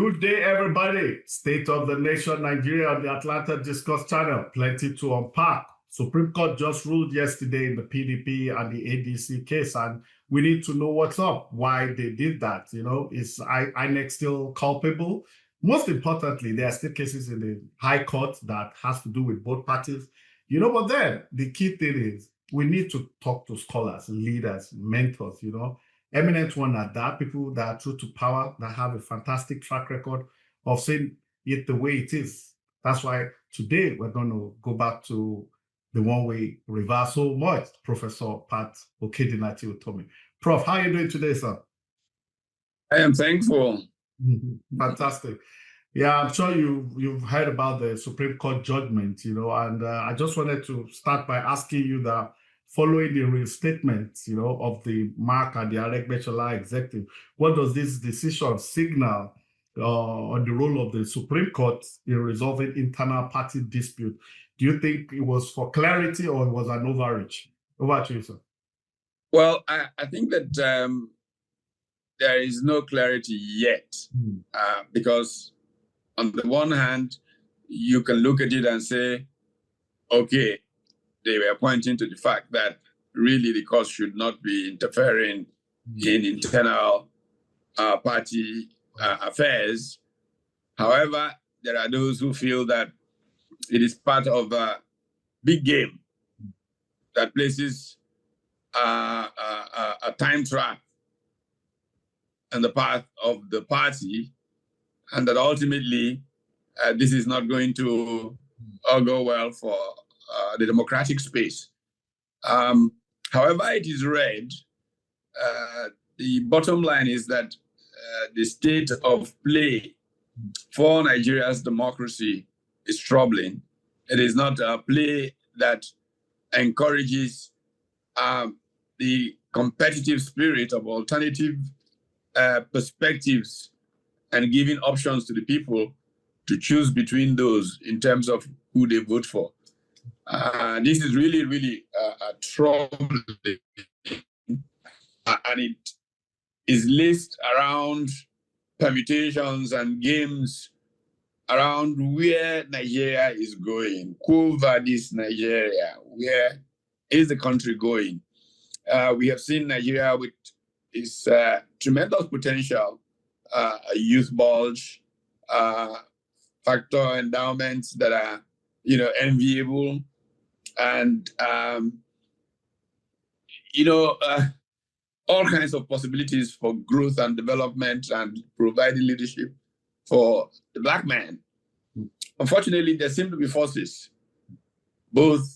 Good day, everybody. State of the nation, Nigeria on the Atlanta Discourse channel. Plenty to unpack. Supreme Court just ruled yesterday in the PDP and the ADC case, and we need to know what's up, why they did that. You know, is INEC still culpable? Most importantly, there are still cases in the High Court that has to do with both parties. You know, but then the key thing is we need to talk to scholars, leaders, mentors, you know, eminent one at that, people that are true to power, that have a fantastic track record of saying it the way it is. That's why today we're going to go back to the one we reverse so much, Professor Pat Utomi. Prof, how are you doing today, sir? I am thankful. Fantastic. Yeah, I'm sure you've heard about the Supreme Court judgment, you know, and I just wanted to start by asking you that following the reinstatement, you know, of the Mark and the Aregbesola executive, what does this decision signal on the role of the Supreme Court in resolving internal party dispute? Do you think it was for clarity or it was an overreach? Over to you, sir. Well, I think that there is no clarity yet because on the one hand, you can look at it and say, okay, they were pointing to the fact that really the court should not be interfering in internal party affairs. However, there are those who feel that it is part of a big game that places a time trap in the path of the party, and that ultimately this is not going to go well for the democratic space. However it is read, the bottom line is that the state of play for Nigeria's democracy is troubling. It is not a play that encourages the competitive spirit of alternative perspectives and giving options to the people to choose between those in terms of who they vote for. This is really, really troubling, and it is laced around permutations and games around where Nigeria is going. Quo vadis Nigeria? Where is the country going? We have seen Nigeria with its tremendous potential, a youth bulge, factor endowments that are, you know, enviable, and all kinds of possibilities for growth and development and providing leadership for the Black man. Unfortunately, there seem to be forces, both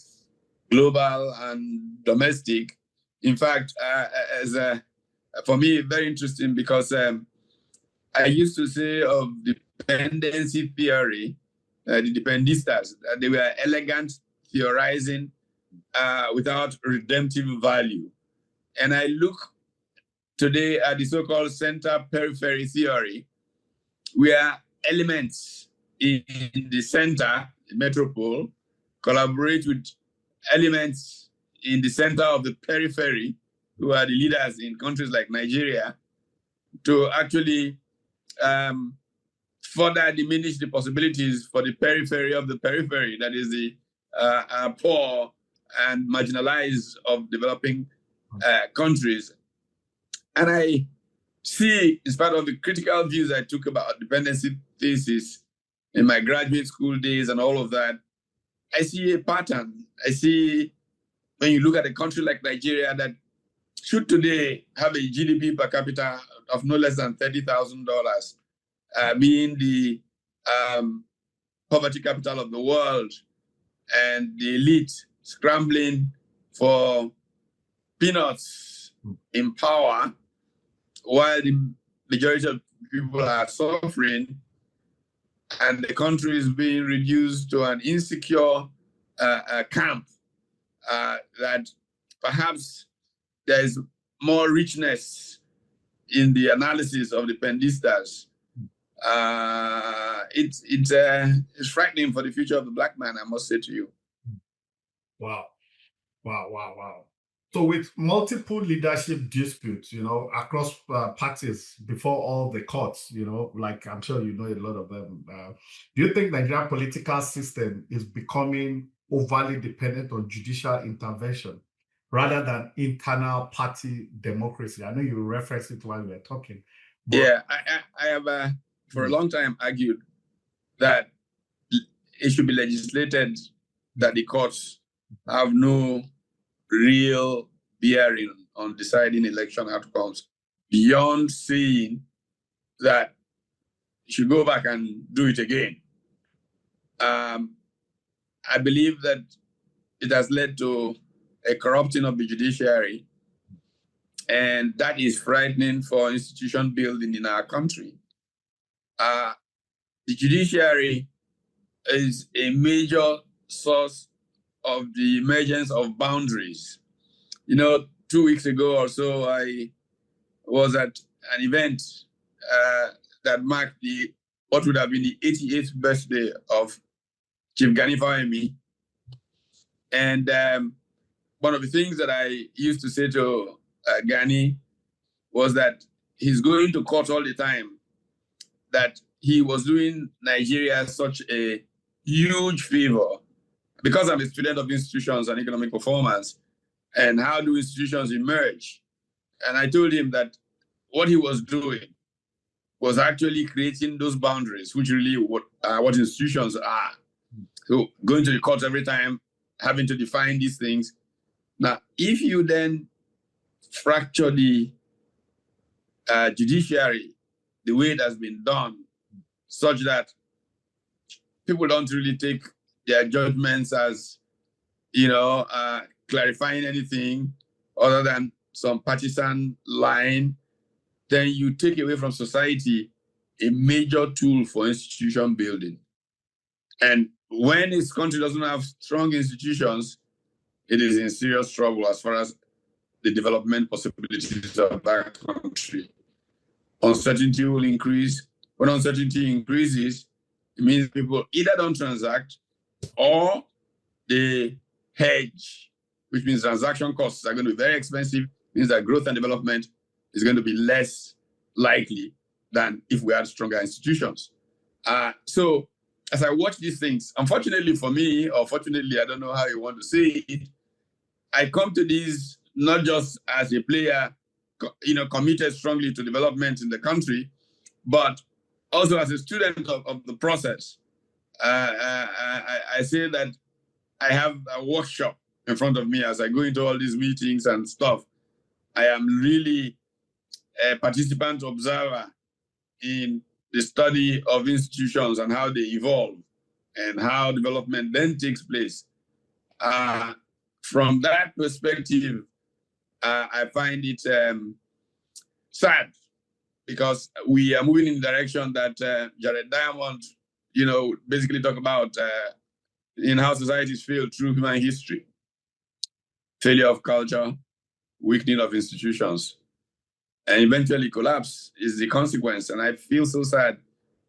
global and domestic. In fact, for me, very interesting because I used to say of dependency theory, the dependistas, they were elegant theorizing without redemptive value. And I look today at the so-called center-periphery theory, where elements in the center, the metropole, collaborate with elements in the center of the periphery, who are the leaders in countries like Nigeria, to actually further diminish the possibilities for the periphery of the periphery, that is the poor and marginalized of developing countries. And I see, in spite of the critical views I took about dependency thesis in my graduate school days and all of that, I see a pattern. I see, when you look at a country like Nigeria that should today have a GDP per capita of no less than $30,000, being the poverty capital of the world, and the elite scrambling for peanuts in power, while the majority of people are suffering, and the country is being reduced to an insecure camp, that perhaps there is more richness in the analysis of the pendistas. It's frightening for the future of the Black man, I must say to you. Wow. So with multiple leadership disputes, across parties before all the courts, like I'm sure you know a lot of them, do you think Nigerian political system is becoming overly dependent on judicial intervention rather than internal party democracy? I know you referenced it while we were talking. But yeah, I have for a long time argued that it should be legislated that the courts have no real bearing on deciding election outcomes beyond saying that you should go back and do it again. I believe that it has led to a corrupting of the judiciary, and that is frightening for institution building in our country. The judiciary is a major source of the emergence of boundaries. 2 weeks ago or so, I was at an event that marked what would have been the 88th birthday of Chief Gani Fawemi. And one of the things that I used to say to Gani was that he's going to court all the time, that he was doing Nigeria such a huge favor. Because I'm a student of institutions and economic performance, and how do institutions emerge? And I told him that what he was doing was actually creating those boundaries, which really what institutions are. So going to the court every time, having to define these things. Now, if you then fracture the judiciary the way it has been done, such that people don't really take their judgments as, clarifying anything other than some partisan line, then you take away from society a major tool for institution building. And when this country doesn't have strong institutions, it is in serious trouble as far as the development possibilities of that country. Uncertainty will increase. When uncertainty increases, it means people either don't transact or they hedge, which means transaction costs are going to be very expensive, means that growth and development is going to be less likely than if we had stronger institutions. So as I watch these things, unfortunately for me, or fortunately, I don't know how you want to say it, I come to these not just as a player, committed strongly to development in the country, but also as a student of the process. I say that I have a workshop in front of me as I go into all these meetings and stuff. I am really a participant observer in the study of institutions and how they evolve and how development then takes place. From that perspective, I find it sad because we are moving in the direction that Jared Diamond, basically talk about in how societies fail through human history. Failure of culture, weakening of institutions, and eventually collapse is the consequence. And I feel so sad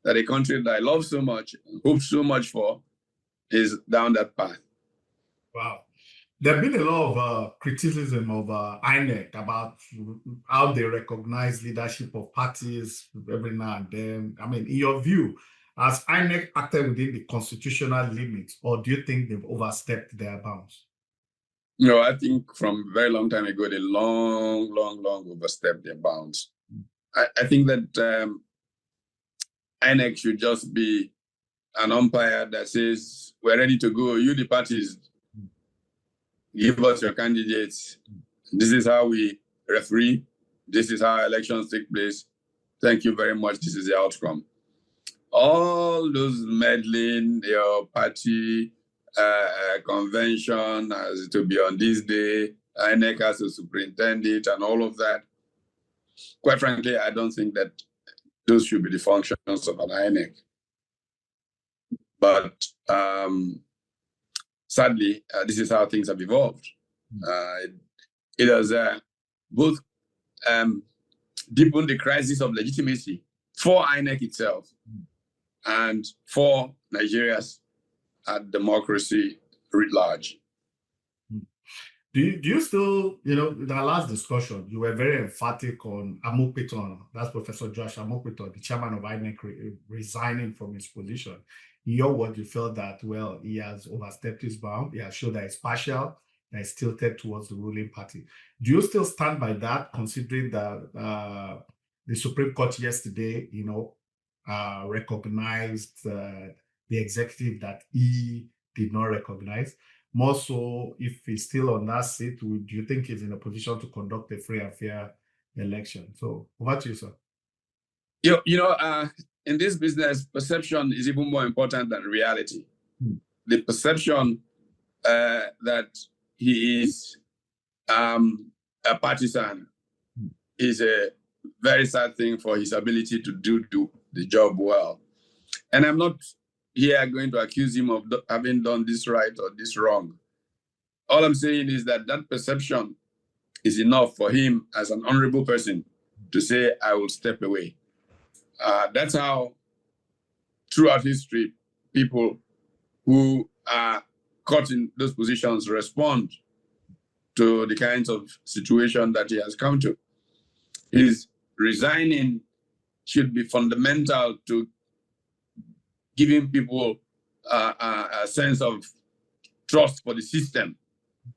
that a country that I love so much, hope so much for, is down that path. Wow. There have been a lot of criticism of INEC about how they recognize leadership of parties every now and then. I mean, in your view, has INEC acted within the constitutional limits, or do you think they've overstepped their bounds? No, I think from a very long time ago, they long overstepped their bounds. I think that INEC should just be an umpire that says, we're ready to go. You, the parties, give us your candidates. This is how we referee. This is how elections take place. Thank you very much. This is the outcome. All those meddling, your party convention has to be on this day, INEC has to superintend and all of that. Quite frankly, I don't think that those should be the functions of an INEC. But sadly, this is how things have evolved. It has both deepened the crisis of legitimacy for INEC itself and for Nigeria's democracy writ large. Do you still, in our last discussion, you were very emphatic on Amokpeton, that's Professor Josh Amokpeton, the chairman of INEC, resigning from his position. In your word, you felt that, well, he has overstepped his bound, he has shown that he's partial, that he's tilted towards the ruling party. Do you still stand by that, considering that the Supreme Court yesterday, recognized the executive that he did not recognize? More so, if he's still on that seat, do you think he's in a position to conduct a free and fair election? So, over to you, sir. In this business, perception is even more important than reality. The perception that he is a partisan is a very sad thing for his ability to do the job well. And I'm not here going to accuse him of having done this right or this wrong. All I'm saying is that perception is enough for him as an honorable person to say, I will step away. That's how, throughout history, people who are caught in those positions respond to the kinds of situation that he has come to. His resigning should be fundamental to giving people a sense of trust for the system.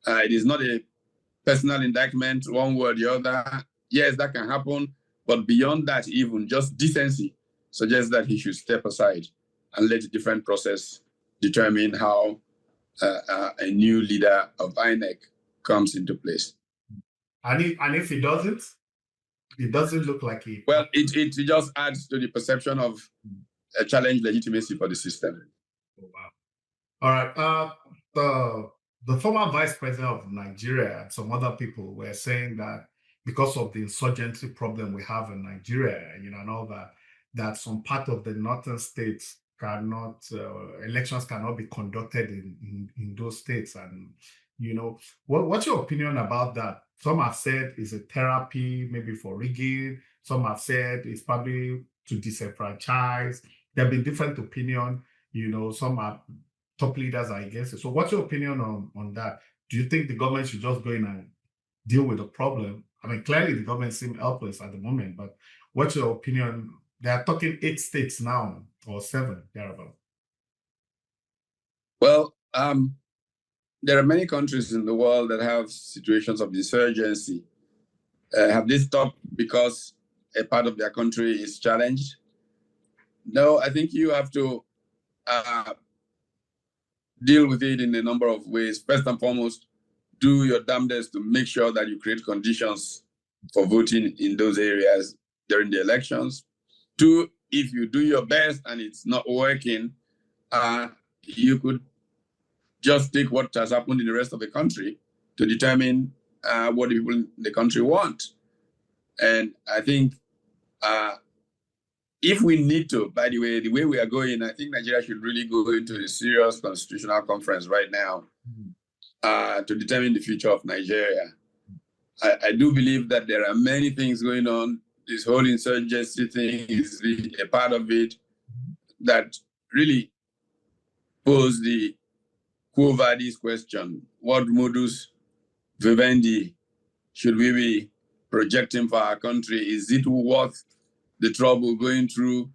It is not a personal indictment, one way or the other. Yes, that can happen, but beyond that, even just decency suggests that he should step aside and let a different process determine how a new leader of INEC comes into place. And if he doesn't, it doesn't look like he... Well, it just adds to the perception of a challenge legitimacy for the system. Oh, wow. All right. The former vice president of Nigeria and some other people were saying that because of the insurgency problem we have in Nigeria, and all that some part of the northern states cannot, elections cannot be conducted in those states. And, what's your opinion about that? Some have said it's a therapy, maybe for rigging. Some have said it's probably to disenfranchise. There have been different opinions. Some are top leaders are against it. So what's your opinion on that? Do you think the government should just go in and deal with the problem? I mean, clearly the government seems helpless at the moment, but what's your opinion? They are talking 8 states now, or 7, thereabout. Well, there are many countries in the world that have situations of insurgency. Have they stopped because a part of their country is challenged? No, I think you have to deal with it in a number of ways. First and foremost, do your damnedest to make sure that you create conditions for voting in those areas during the elections. 2, if you do your best and it's not working, you could just take what has happened in the rest of the country to determine what the people in the country want. And I think if we need to, by the way we are going, I think Nigeria should really go into a serious constitutional conference right now to determine the future of Nigeria. I do believe that there are many things going on. This whole insurgency thing is really a part of it that really pose the quo vadis question. What modus vivendi should we be projecting for our country? Is it worth the trouble going through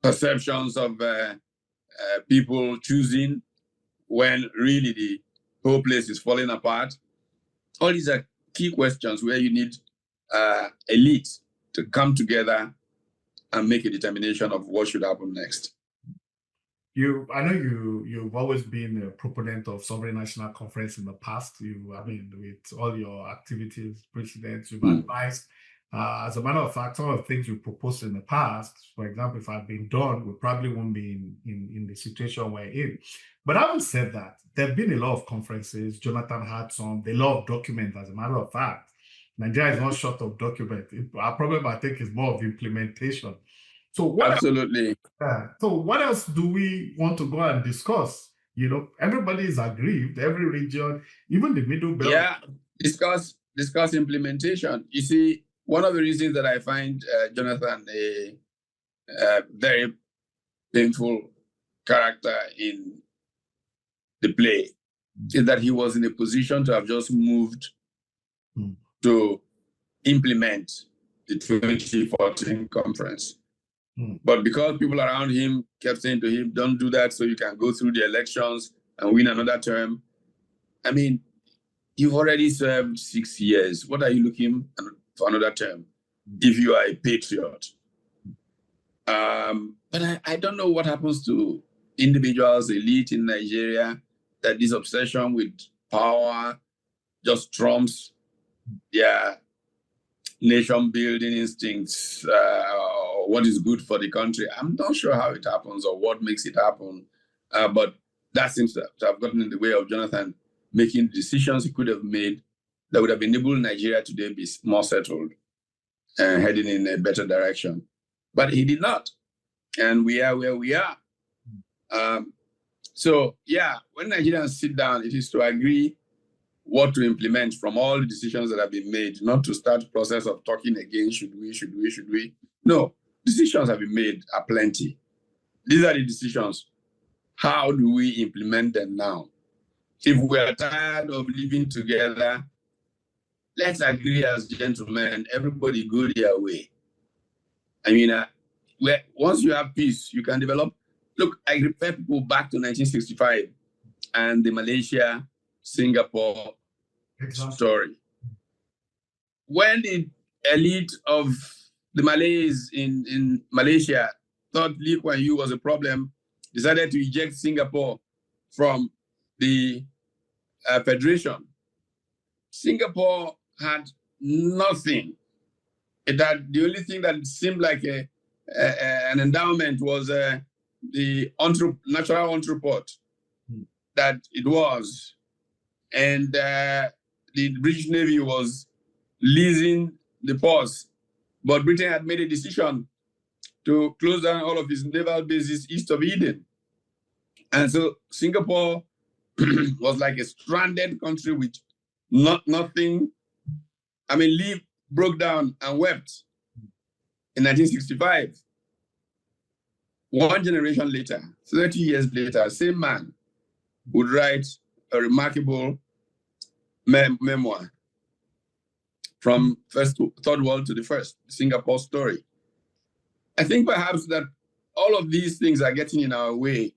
perceptions of people choosing when really the whole place is falling apart? All these are key questions where you need elite to come together and make a determination of what should happen next. I know you've always been a proponent of sovereign national conference in the past. With all your activities, President, you've advised. As a matter of fact, some of the things you proposed in the past, for example, if I'd been done, we probably won't be in the situation we're in. But having said that, there have been a lot of conferences. Jonathan had some, a lot of documents, as a matter of fact. Nigeria is not short of documents. Our problem, I think, is more of implementation. So absolutely. So what else do we want to go and discuss? Everybody is aggrieved, every region, even the Middle Belt. Yeah, discuss implementation. You see, one of the reasons that I find Jonathan a very painful character in the play is that he was in a position to have just moved to implement the 2014 conference. But because people around him kept saying to him, don't do that so you can go through the elections and win another term. I mean, you've already served 6 years. What are you looking for another term if you are a patriot? But I don't know what happens to individuals, elite in Nigeria, that this obsession with power just trumps their nation-building instincts, what is good for the country. I'm not sure how it happens or what makes it happen, but that seems to have gotten in the way of Jonathan making decisions he could have made that would have enabled Nigeria today be more settled and heading in a better direction. But he did not, and we are where we are. So, yeah, when Nigerians sit down, it is to agree what to implement from all the decisions that have been made, not to start the process of talking again, should we? No, decisions have been made are plenty. These are the decisions. How do we implement them now? If we are tired of living together, let's agree as gentlemen, everybody go their way. I mean, once you have peace, you can develop. Look, I refer people back to 1965 and the Malaysia-Singapore story. When the elite of the Malays in Malaysia thought Lee Kuan Yew was a problem, decided to eject Singapore from the Federation. Singapore had nothing. It had the only thing that seemed like an endowment was the natural entrepot that it was. And the British Navy was leasing the ports. But Britain had made a decision to close down all of its naval bases east of Eden. And so Singapore was like a stranded country with nothing. I mean, Lee broke down and wept in 1965. One generation later, 30 years later, same man would write a remarkable memoir from third world to the first, Singapore story. I think perhaps that all of these things are getting in our way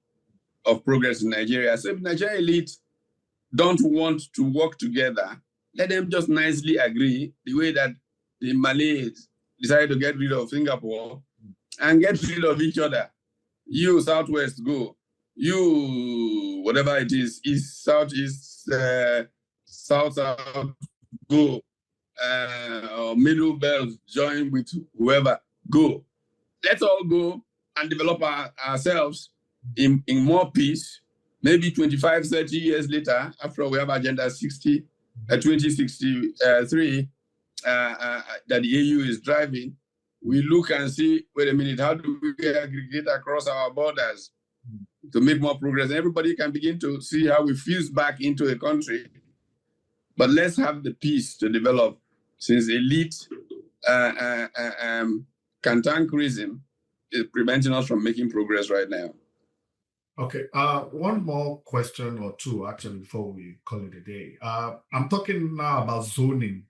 of progress in Nigeria. So if Nigerian elite don't want to work together, let them just nicely agree the way that the Malays decided to get rid of Singapore and get rid of each other. You, Southwest, go. You, whatever it is, East, Southeast, South, go. Or Middle Belt, join with whoever, go. Let's all go and develop ourselves in more peace. Maybe 25, 30 years later, after we have Agenda 2063 that the AU is driving, we look and see, wait a minute, how do we aggregate across our borders to make more progress? Everybody can begin to see how we fuse back into the country. But let's have the peace to develop, since elite cantankerism is preventing us from making progress right now. Okay, one more question or two, actually, before we call it a day. I'm talking now about zoning.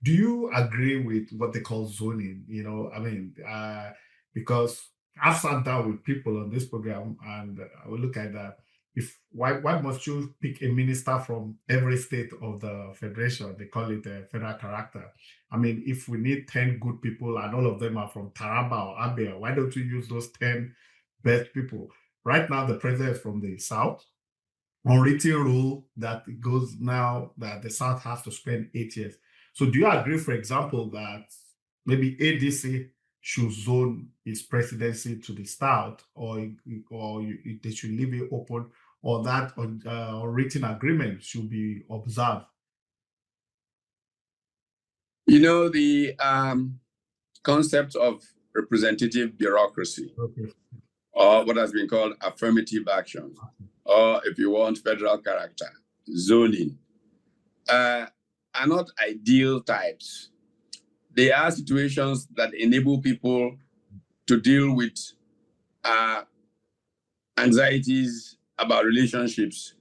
Do you agree with what they call zoning? You know, I mean, because I've sat down with people on this program and I will look at that. Why must you pick a minister from every state of the federation? They call it a federal character. I mean, if we need 10 good people and all of them are from Taraba or Abia, why don't you use those 10 best people? Right now, the president is from the South. Unwritten rule that it goes now that the South has to spend 8 years. So do you agree, for example, that maybe ADC should zone its presidency to the South, or they should leave it open, or that written agreement should be observed? You know, the concept of representative bureaucracy, or what has been called affirmative action, or if you want, federal character, zoning, are not ideal types. They are situations that enable people to deal with anxieties about relationships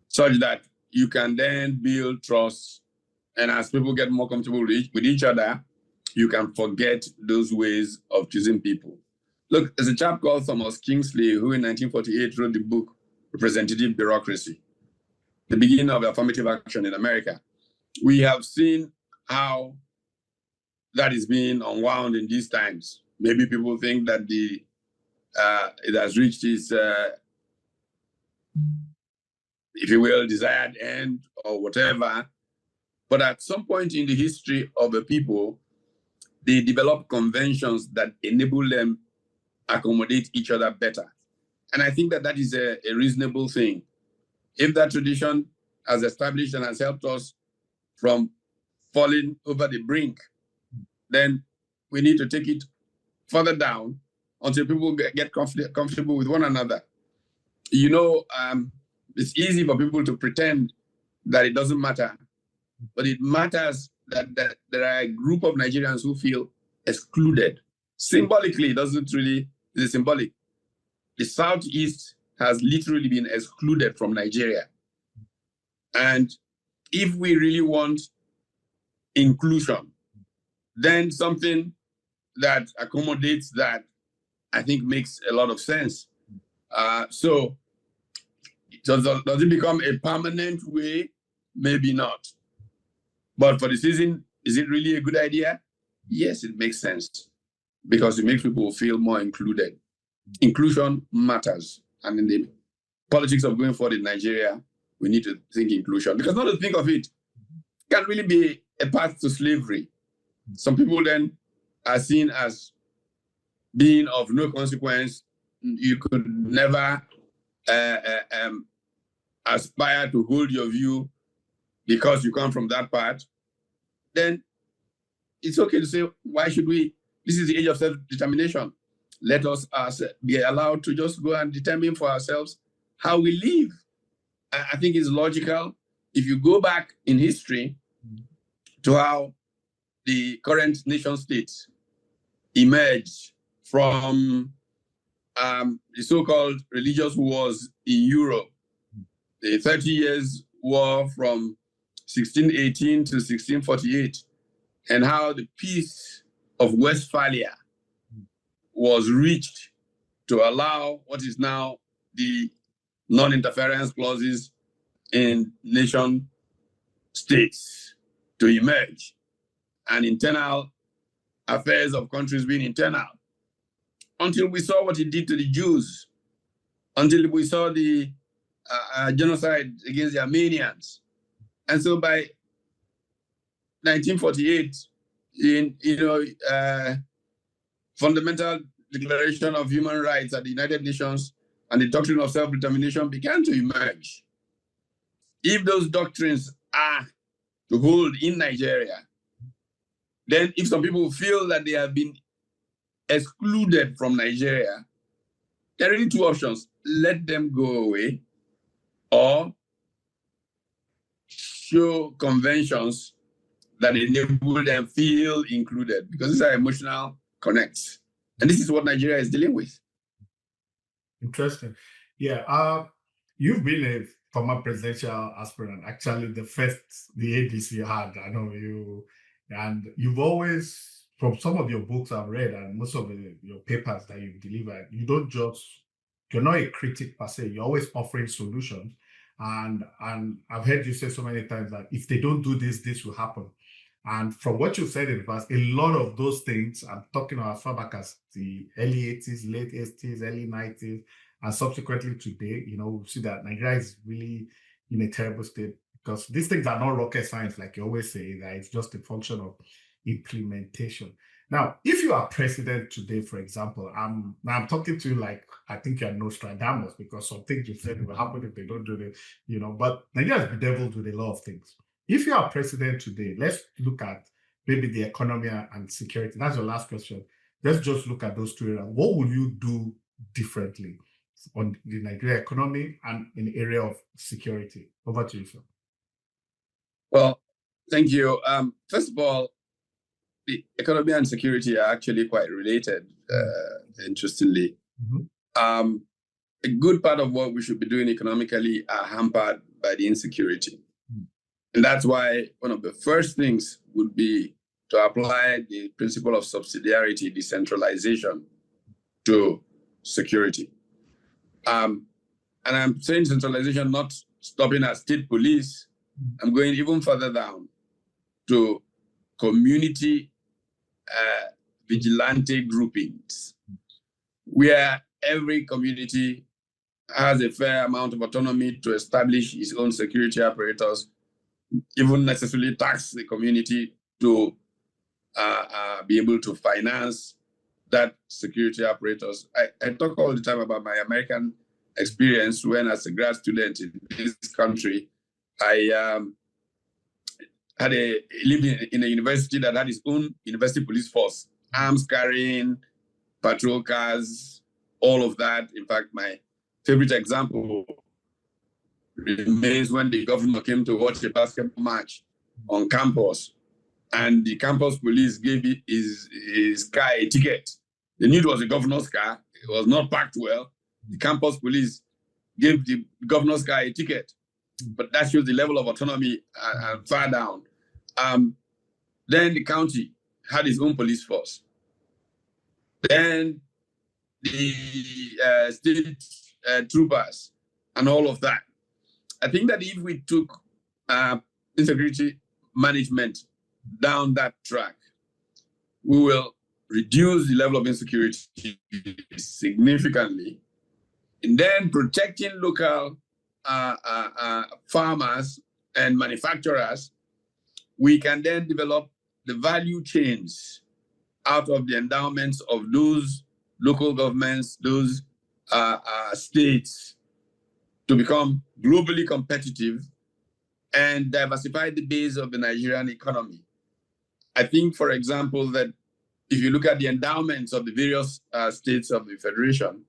such that you can then build trust. And as people get more comfortable with each other, you can forget those ways of choosing people. Look, there's a chap called Thomas Kingsley who in 1948 wrote the book Representative Bureaucracy, the beginning of affirmative action in America. We have seen how that is being unwound in these times. Maybe people think that it has reached its, if you will, desired end or whatever. But at some point in the history of a people, they develop conventions that enable them accommodate each other better. And I think that that is a reasonable thing. If that tradition has established and has helped us from falling over the brink, then we need to take it further down until people get comfortable with one another. You know, it's easy for people to pretend that it doesn't matter, but it matters that there are a group of Nigerians who feel excluded. Symbolically, it doesn't really, it's symbolic. The Southeast has literally been excluded from Nigeria. And if we really want inclusion, then something that accommodates that, I think, makes a lot of sense. So does it become a permanent way? Maybe not. But for the season, is it really a good idea? Yes, it makes sense because it makes people feel more included. Inclusion matters. And in the politics of going forward in Nigeria, we need to think inclusion. Because not to think of it, can really be a path to slavery. Some people then are seen as being of no consequence. You could never aspire to hold your view because you come from that part. Then it's okay to say, why should we? This is the age of self-determination. Let us be allowed to just go and determine for ourselves how we live. I think it's logical. If you go back in history to how the current nation states emerged from the so-called religious wars in Europe, the 30 Years' War from 1618 to 1648, and how the Peace of Westphalia was reached to allow what is now the non-interference clauses in nation states to emerge, and internal affairs of countries being internal, until we saw what it did to the Jews, until we saw the genocide against the Armenians. And so by 1948, Fundamental Declaration of Human Rights at the United Nations and the doctrine of self-determination began to emerge. If those doctrines are to hold in Nigeria, then if some people feel that they have been excluded from Nigeria, there are really two options. Let them go away, or show conventions that enable them feel included, because these are emotional connects. And this is what Nigeria is dealing with. Interesting. Yeah. You've been a former presidential aspirant, actually the ADC had. I know you, and you've always, from some of your books I've read and most of your papers that you've delivered, you're not a critic per se, you're always offering solutions. And I've heard you say so many times that if they don't do this, this will happen. And from what you said in the past, a lot of those things, I'm talking about as far back as the early 80s, late 80s, early 90s, and subsequently today, we see that Nigeria is really in a terrible state because these things are not rocket science, like you always say, that it's just a function of implementation. Now, if you are president today, for example, I'm talking to you like I think you're Nostradamus, because some things you said will happen if they don't do this, but Nigeria is bedeviled with a lot of things. If you are president today, let's look at maybe the economy and security. That's your last question. Let's just look at those two areas. What will you do differently on the Nigeria economy and in the area of security? Over to you, sir. Well, thank you. First of all, the economy and security are actually quite related, interestingly. Mm-hmm. a good part of what we should be doing economically are hampered by the insecurity. And that's why one of the first things would be to apply the principle of subsidiarity, decentralization to security. And I'm saying centralization, not stopping at state police. I'm going even further down to community vigilante groupings, where every community has a fair amount of autonomy to establish its own security apparatus, even necessarily tax the community to be able to finance that security apparatus. I talk all the time about my American experience when, as a grad student in this country, I lived in a university that had its own university police force, arms carrying, patrol cars, all of that. In fact, my favorite example remains when the governor came to watch a basketball match on campus, and the campus police gave his car a ticket. They knew it was the governor's car. It was not parked well. The campus police gave the governor's car a ticket. But that shows the level of autonomy far down. Then the county had its own police force. Then the state troopers and all of that. I think that if we took insecurity management down that track, we will reduce the level of insecurity significantly. And then protecting local farmers and manufacturers, we can then develop the value chains out of the endowments of those local governments, those states, to become globally competitive and diversify the base of the Nigerian economy. I think, for example, that if you look at the endowments of the various states of the Federation,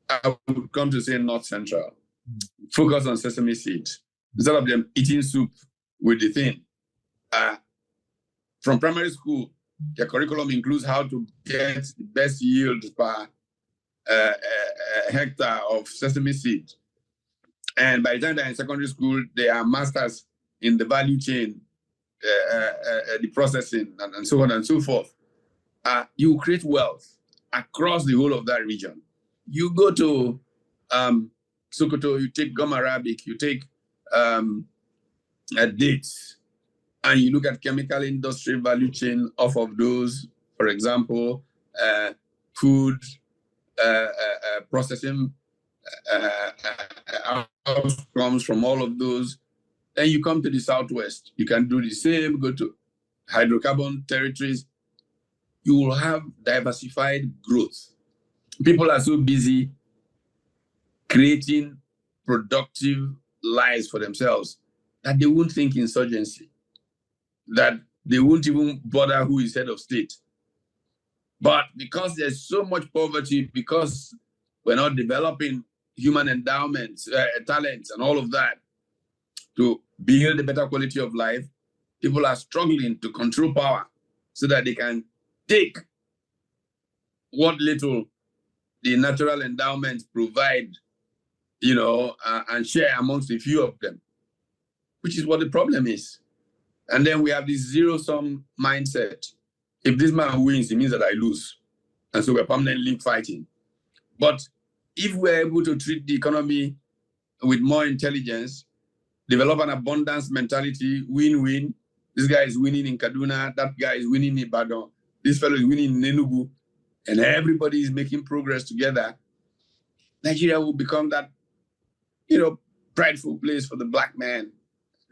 I would come to say North Central. Focus on sesame seeds instead of them eating soup with the thing. From primary school, the curriculum includes how to get the best yield per hectare of sesame seed. And by the time they're in secondary school, they are masters in the value chain, the processing, and so on and so forth. You create wealth across the whole of that region. You go to Sokoto, you take gum arabic, you take dates, and you look at chemical industry value chain off of those, for example, food processing outcomes from all of those. Then you come to the Southwest. You can do the same, go to hydrocarbon territories. You will have diversified growth. People are so busy creating productive lives for themselves that they won't think insurgency, that they won't even bother who is head of state. But because there's so much poverty, because we're not developing human endowments, talents, and all of that to build a better quality of life, people are struggling to control power so that they can take what little the natural endowments provide, and share amongst a few of them, which is what the problem is. And then we have this zero-sum mindset. If this man wins, it means that I lose. And so we're permanently fighting. But if we're able to treat the economy with more intelligence, develop an abundance mentality, win-win, this guy is winning in Kaduna, that guy is winning in Ibadan, this fellow is winning in Enugu, and everybody is making progress together, Nigeria will become that, prideful place for the black man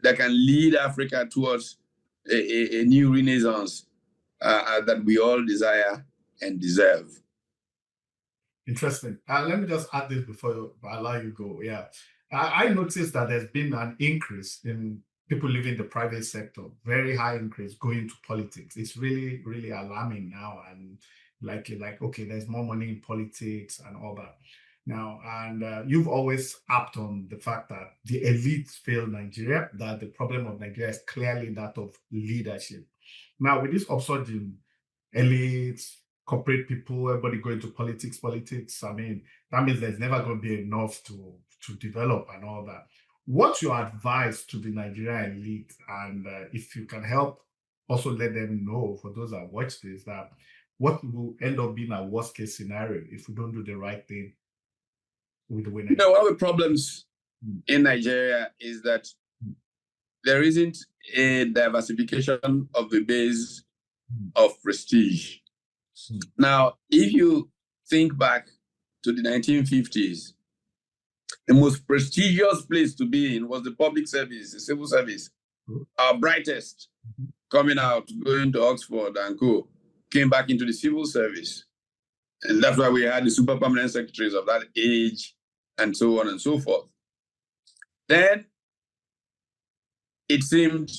that can lead Africa towards a new renaissance that we all desire and deserve. Interesting. Let me just add this before I allow you go. Yeah. I noticed that there's been an increase in people leaving the private sector, very high increase going to politics. It's really, really alarming now. And like, okay, there's more money in politics and all that now. And you've always harped on the fact that the elites fail Nigeria, that the problem of Nigeria is clearly that of leadership. Now, with this upsurge in elites, corporate people, everybody going to politics. I mean, that means there's never going to be enough to develop and all that. What's your advice to the Nigerian elite? And if you can help, also let them know, for those that watch this, that what will end up being a worst case scenario if we don't do the right thing with the way. One of the problems in Nigeria is that there isn't a diversification of the base of prestige. Now, if you think back to the 1950s, the most prestigious place to be in was the public service, the civil service. Our brightest coming out, going to Oxford and co, came back into the civil service. And that's why we had the super permanent secretaries of that age and so on and so forth. Then it seemed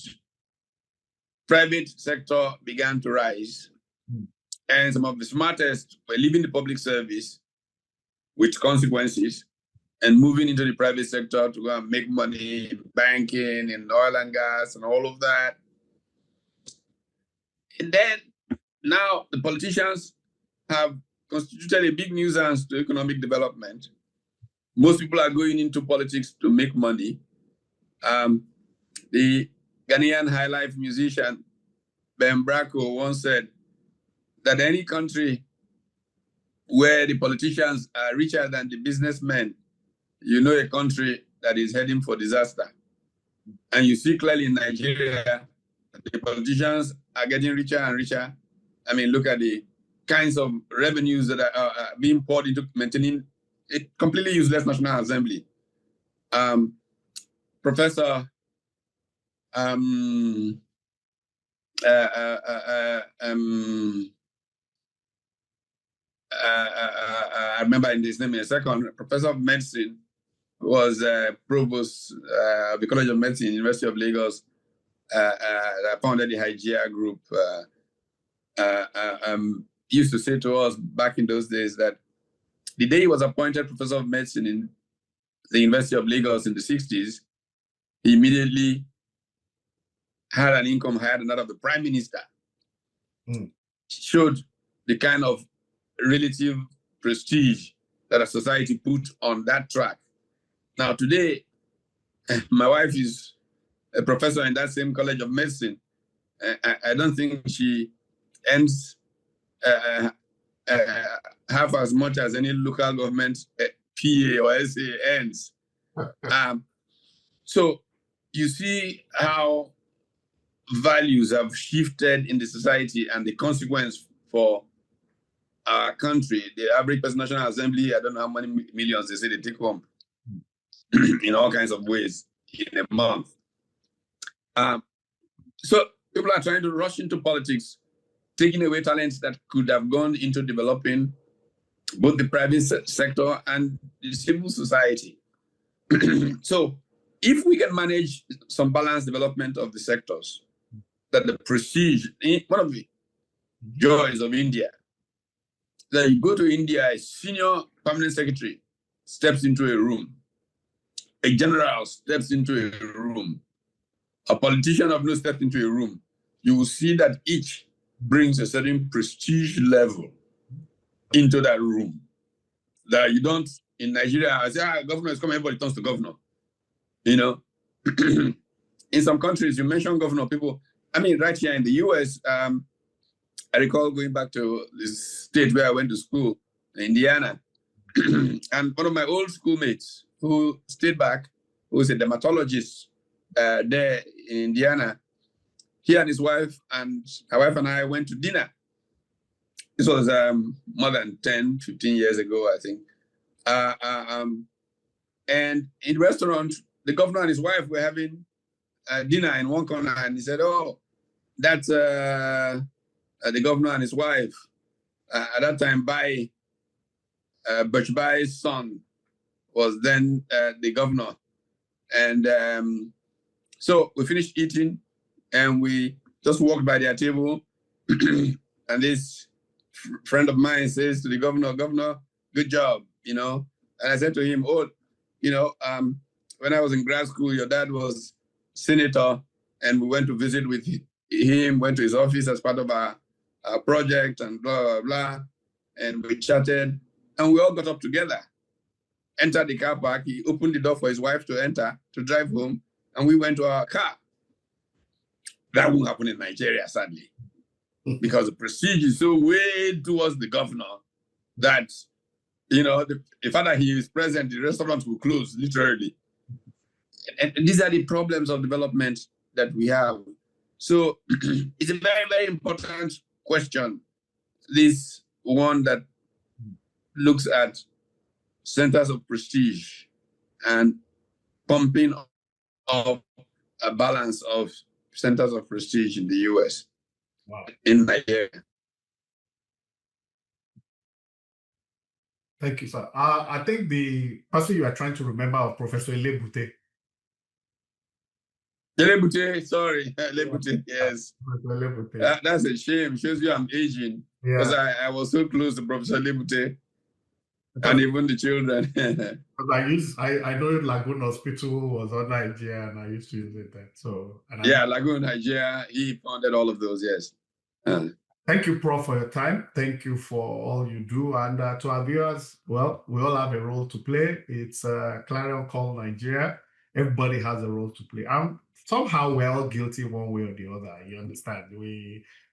private sector began to rise, and some of the smartest were leaving the public service with consequences and moving into the private sector to go and make money in banking, in oil and gas, and all of that. And then now the politicians have constituted a big nuisance to economic development. Most people are going into politics to make money. The Ghanaian high life musician Ben Bracco once said that any country where the politicians are richer than the businessmen, you know a country that is heading for disaster. And you see clearly in Nigeria, the politicians are getting richer and richer. I mean, look at the kinds of revenues that are being poured into maintaining a completely useless National Assembly. Professor I remember in his name in a second, Professor of Medicine, was Provost of the College of Medicine, University of Lagos, that founded the Hygeia group, used to say to us back in those days that the day he was appointed Professor of Medicine in the University of Lagos in the 60s, he immediately had an income higher than that of the Prime Minister. Showed the kind of relative prestige that a society put on that track. Now today, my wife is a professor in that same College of Medicine. I don't think she earns half as much as any local government PA or SA earns. So you see how values have shifted in the society, and the consequence for our country, the average person National Assembly, I don't know how many millions they say they take home in all kinds of ways in a month. So people are trying to rush into politics, taking away talents that could have gone into developing both the private sector and the civil society. So if we can manage some balanced development of the sectors, that the prestige, one of the joys of India, that you go to India, a senior permanent secretary steps into a room, a general steps into a room, a politician of no steps into a room, you will see that each brings a certain prestige level into that room. That you don't, in Nigeria, I say, governor is coming, everybody turns to governor. You know, in some countries, you mention governor, people, I mean, right here in the US, I recall going back to this state where I went to school, Indiana, and one of my old schoolmates who stayed back, who was a dermatologist there in Indiana, he and his wife and my wife and I went to dinner. This was more than 10, 15 years ago, I think. And in the restaurant, the governor and his wife were having dinner in one corner, and he said, "Oh, that's the governor and his wife." At that time, Bai's son was then the governor. And so we finished eating, and we just walked by their table, and this friend of mine says to the governor, "Governor, good job," you know. And I said to him, "Oh, you know, when I was in grad school, your dad was senator, and we went to visit with him, went to his office as part of our project and blah, blah, blah. And we chatted and we all got up together, entered the car park. He opened the door for his wife to enter, to drive home. And we went to our car. That won't happen in Nigeria, sadly, because the prestige is so way towards the governor that, you know, the fact that he is present, the restaurants will close, literally. And these are the problems of development that we have. So it's a very, very important question, this one that looks at centers of prestige and pumping of a balance of centers of prestige in the US, in Nigeria. Thank you, sir. I think the person you are trying to remember of Professor Elebute. Elebute, sorry, Elebute, yes. Elebute. That's a shame. Shows you I'm aging. Because I was so close to Professor Elebute and even the children. I know Lagoon Hospital was on Nigeria, and I used to use it then. So Lagoon, Nigeria, he founded all of those, yes. Thank you, Prof, for your time. Thank you for all you do. And to our viewers, well, we all have a role to play. It's Clarion Call Nigeria. Everybody has a role to play. Somehow we're all guilty one way or the other. You understand?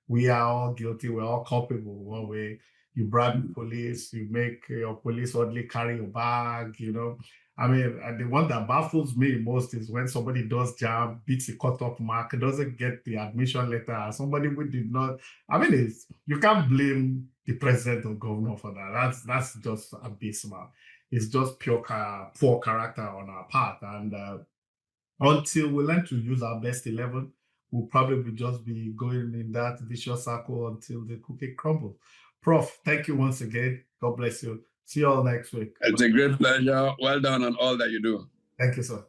We are all guilty. We're all culpable one way. You bribe the police, you make your police only carry your bag, you know. I mean, and the one that baffles me most is when somebody does jam, beats the cutoff mark, doesn't get the admission letter, somebody who did not. I mean, you can't blame the president or governor for that. That's just abysmal. It's just pure poor character on our part. And until we learn to use our best 11, we'll probably just be going in that vicious circle until the cookie crumbles. Prof, thank you once again. God bless you. See you all next week. It's a great pleasure. Well done on all that you do. Thank you, sir.